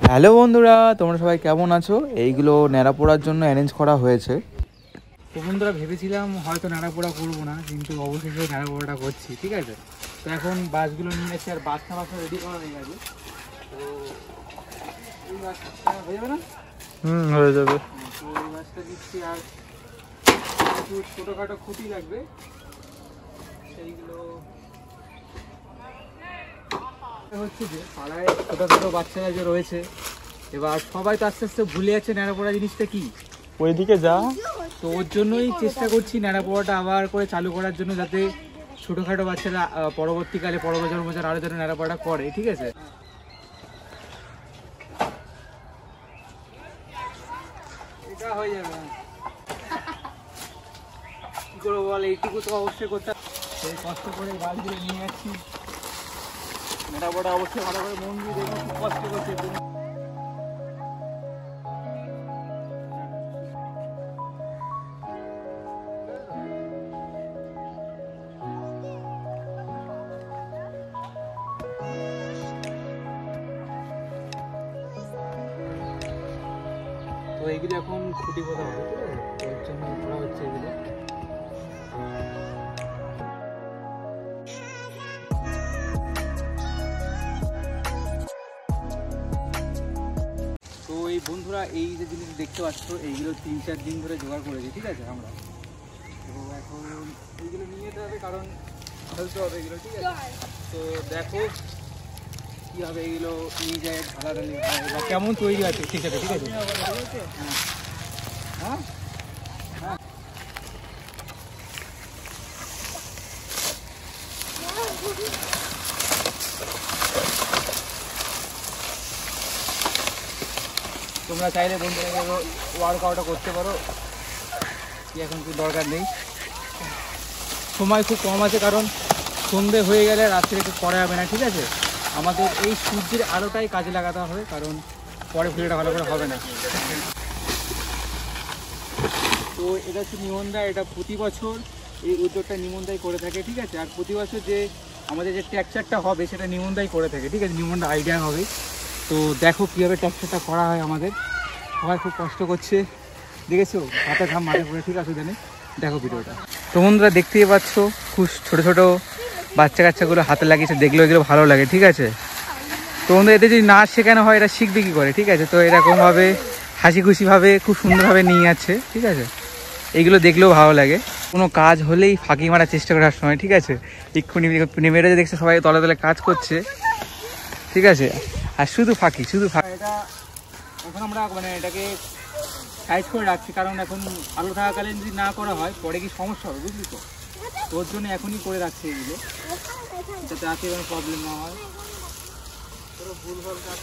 Hello বন্ধুরা, তোমরা সবাই কেমন আছো? এইগুলো ন্যাড়া পোড়ার জন্য অ্যারেঞ্জ করা হয়েছে। তো বন্ধুরা ভেবেছিলাম হয়তো ন্যাড়া পোড়া করবো না, কিন্তু অবশেষে ন্যাড়া পোড়াটা করছি। ঠিক আছে, তো এখন বাসগুলো নিয়ে এসে আর বাসটা রেডি করা হয়ে গেছে। তো এই বাসটা হয়ে যাবে না? হয়ে যাবে। তো এই বাসটা দিচ্ছি, আর কিছু ছোটোখাটো খুঁটি লাগবে, সেইগুলো হচ্ছে যে পাড়ায় ছোটো ছোটো বাচ্চারা যে রয়েছে, এবার সবাই তো আস্তে আস্তে ভুলে যাচ্ছে ন্যাড়া পোড়া জিনিসটা কি। ওইদিকে যা। তো ওর জন্যই চেষ্টা করছি ন্যাড়া পোড়াটা আবার করে চালু করার জন্য, যাতে ছোটোখাটো বাচ্চারা পরবর্তীকালে প্রজন্ম যারা আরও যেন ন্যাড়া পোড়াটা করে। ঠিক আছে, এটা হয়ে যাবে। কি করবো বল, এইটুকু তো অবশ্যই করতে হবে। সেই কষ্ট করে বালগুলো নিয়ে যাচ্ছি, ন্যাড়া পোড়া অবশ্যই ভালো করে মন দিয়ে দেখুন, খুব কষ্ট করছে। তো এইগুলো এখন খুঁটি পোতা হবে, ঠিক আছে, ওর জন্য করা হচ্ছে এগুলো। তো এই বন্ধুরা, এই যে জিনিস দেখতে পাচ্ছ, এইগুলো 3-4 দিন ধরে জোগাড় করেছি। ঠিক আছে, আমরা তো এখন এইগুলো নিয়ে যেতে হবে, কারণ ফেলতে হবে এগুলো। ঠিক আছে, তো দেখো কীভাবে এইগুলো নিয়ে যায়, ঢালাঢালি বা কেমন তৈরি আছে। ঠিক আছে, ঠিক আছে, হ্যাঁ হ্যাঁ। তোমরা চাইলে বন্ধুরা ওয়ার্কআউটও করতে পারো, কি এখন কি দরকার নেই, সময় খুব কম আছে, কারণ সন্ধে হয়ে গেলে রাত্রে একটু করা যাবে না। ঠিক আছে, আমাদের এই সূর্যের আলোটাই কাজে লাগাতে হবে, কারণ পরে ভিডিওটা ভালো করে হবে না। তো এটা হচ্ছে নিমন্ডা, এটা প্রতি বছর এই উদ্যোগটা নিমন্দাই করে থাকে। ঠিক আছে, আর প্রতি বছর যে আমাদের যে ট্যাক্সারটা হবে সেটা নিমন্দাই করে থাকে। ঠিক আছে, নিমন্ডা আইডিয়া হবে। তো দেখো কীভাবে ট্যাক্সারটা করা হয়, আমাদের সবাই খুব কষ্ট করছে, দেখেছো, হাতে ঘাম মাঠে পড়ে। ঠিক আছে, জানি, দেখো ভিডিওটা। তো বন্ধুরা দেখতেই পাচ্ছ, খুব ছোটো ছোটো বাচ্চা কাচ্চাগুলো হাতে লাগিয়েছে, দেখলেও এগুলো ভালো লাগে। ঠিক আছে, তো বন্ধু এতে যদি নাচ শেখানো হয়, এটা শিখবে কী করে? ঠিক আছে, তো এরকমভাবে হাসি খুশিভাবে খুব সুন্দরভাবে নিয়ে যাচ্ছে। ঠিক আছে, এগুলো দেখলেও ভালো লাগে। কোনো কাজ হলেই ফাঁকি মারার চেষ্টা করার সময়। ঠিক আছে, এক্ষুনি মেরে যে দেখছে সবাই তলে তলে কাজ করছে। ঠিক আছে, আর শুধু ফাঁকি, শুধু ফাঁকি। এটা এখন আমরা এটাকে সাইজ করে রাখছি, কারণ এখন আলো থাকাকালীন যদি না করা হয় পরে কি সমস্যা হবে, বুঝলি তো। ওর জন্য এখনই করে রাখছি এগুলো, যাতে রাতে কোনো প্রবলেম না হয়। ভুলভাল কাজ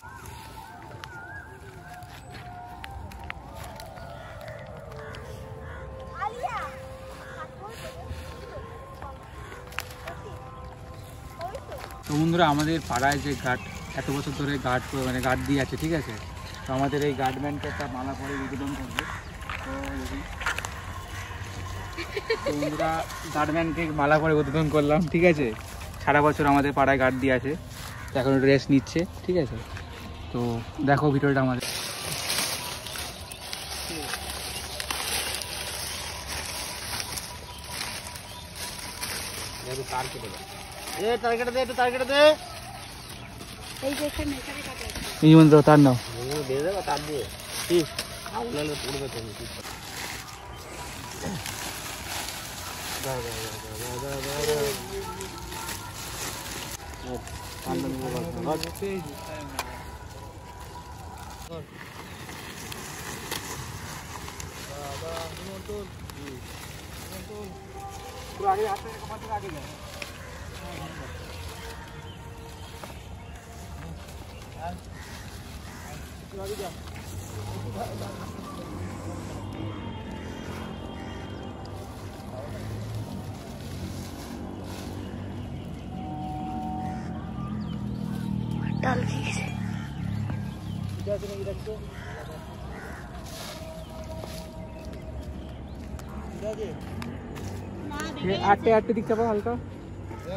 তো বন্ধুরা, আমাদের পাড়ায় যে গার্ড এত বছর ধরে গার্ড দিয়ে আছে। ঠিক আছে, তো আমাদের এই গার্ডম্যানকে একটা মালা করে উদ্বোধন করবে। তো বন্ধুরা, গার্ডম্যানকে মালা করে উদ্বোধন করলাম। ঠিক আছে, সারা বছর আমাদের পাড়ায় গার্ড দিয়ে আছে, এখন রেস্ট নিচ্ছে। ঠিক আছে, তো দেখো ভিডিওটা আমাদের। তার নাও তার দিয়ে আগে আগে যায়। ডাল ভিজে আটটে আটটে দিক চাপা হালকা।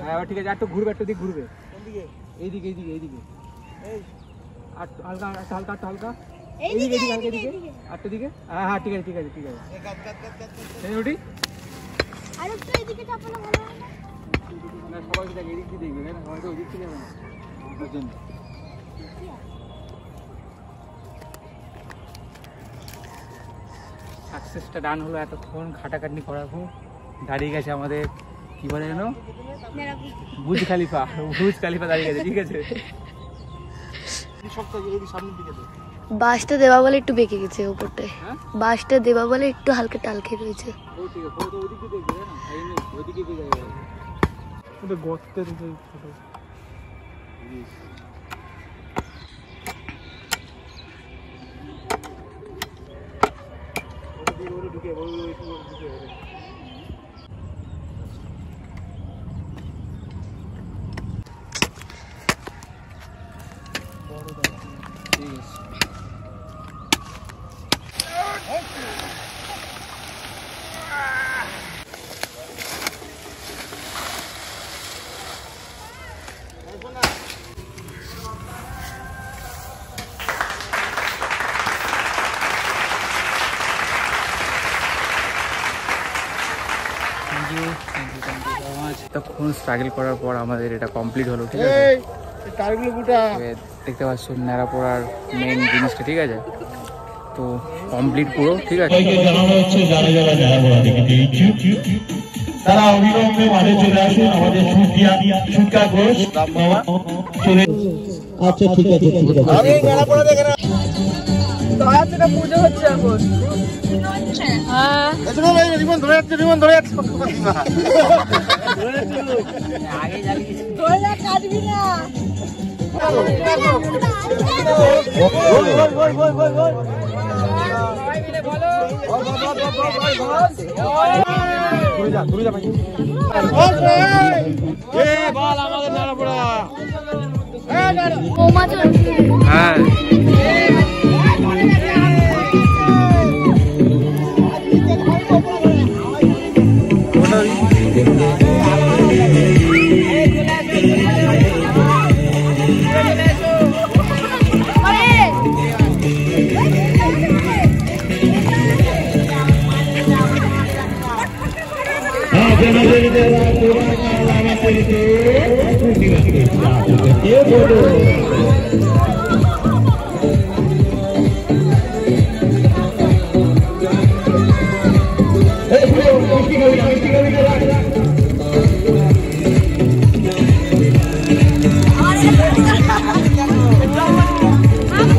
হ্যাঁ ঠিক আছে, একটু ঘুরবে, একটু দিক ঘুরবে। এইদিকে এইদিকে এইদিকে আর হালকা হালকা হালকা এইদিকে হালকা এদিকে আটটা দিকে। হ্যাঁ ঠিক আছে ঠিক আছে ঠিক আছে ওটি আর একটু এদিকে চাপানো ভালো হয় না না? সবাই দেখ এদিক দিয়ে দেখবে না, সবাই তো ওদিক থেকে যাবে না ওর জন্য। সাকসেসটা ডান হলো, এতক্ষণ খাটাখাটনি করার পর দাঁড়িয়ে গেছে আমাদের কি বলে যেন বুর্জ খালিফা দাঁড়িয়ে গেছে, ঠিক আছে। বাসটা দেওয়া বলে একটু বেঁকে গেছে উপরটায়, বাসটা দেওয়া বলে একটু হালকা টাল খেয়ে রয়েছে। গর্তের এতক্ষণ স্ট্রাগল করার পর আমাদের এটা কমপ্লিট হলো, ঠিক আছে। দেখতে পাচ্ছ ন্যাড়াপোড়ার মেন জিনিসটা, ঠিক আছে। তো কমপ্লিট পুরো, ঠিক আছে। জানানো হচ্ছে যারা যারা ন্যাড়াপোড়া দেখতে ইচ্ছুক তারা অবিলম্বে মাঠে চলে আসুন। আমাদের সুকা ঘোষ বাবা চলে। আচ্ছা ঠিক আছে ঠিক আছে। আমি ন্যাড়াপোড়া দেখে না দয়া থেকে পুজো হচ্ছে এখন। হ্যাঁ এদিকে ভাই রিবন ধরে যাচ্ছে আগে জ্বালিয়ে ধরে না কাটবি না।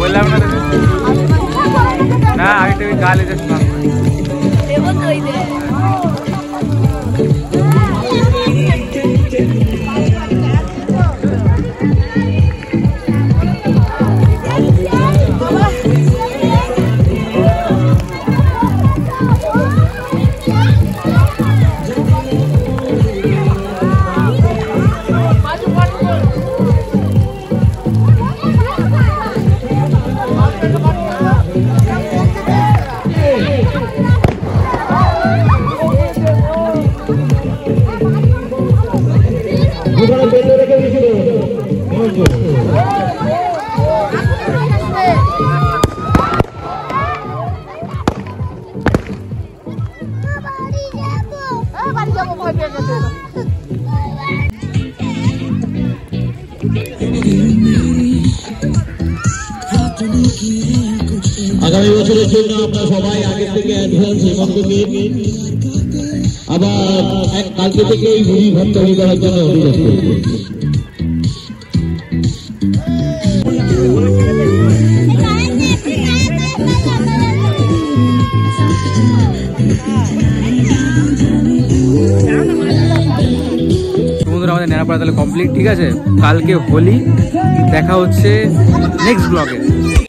বললাম না আমি তো গালে দেখলাম। আগামী বছরের জন্য আমরা সবাই আগে থেকে অ্যাডভান্স হেমন্তকে আবার কালকে থেকে এই ভূমি ঘর তৈরি করার জন্য অনুরোধ করব। আমাদের ন্যাড়াপোড়া তাহলে কমপ্লিট, ঠিক আছে। কালকে হোলি, দেখা হচ্ছে নেক্সট ব্লগে।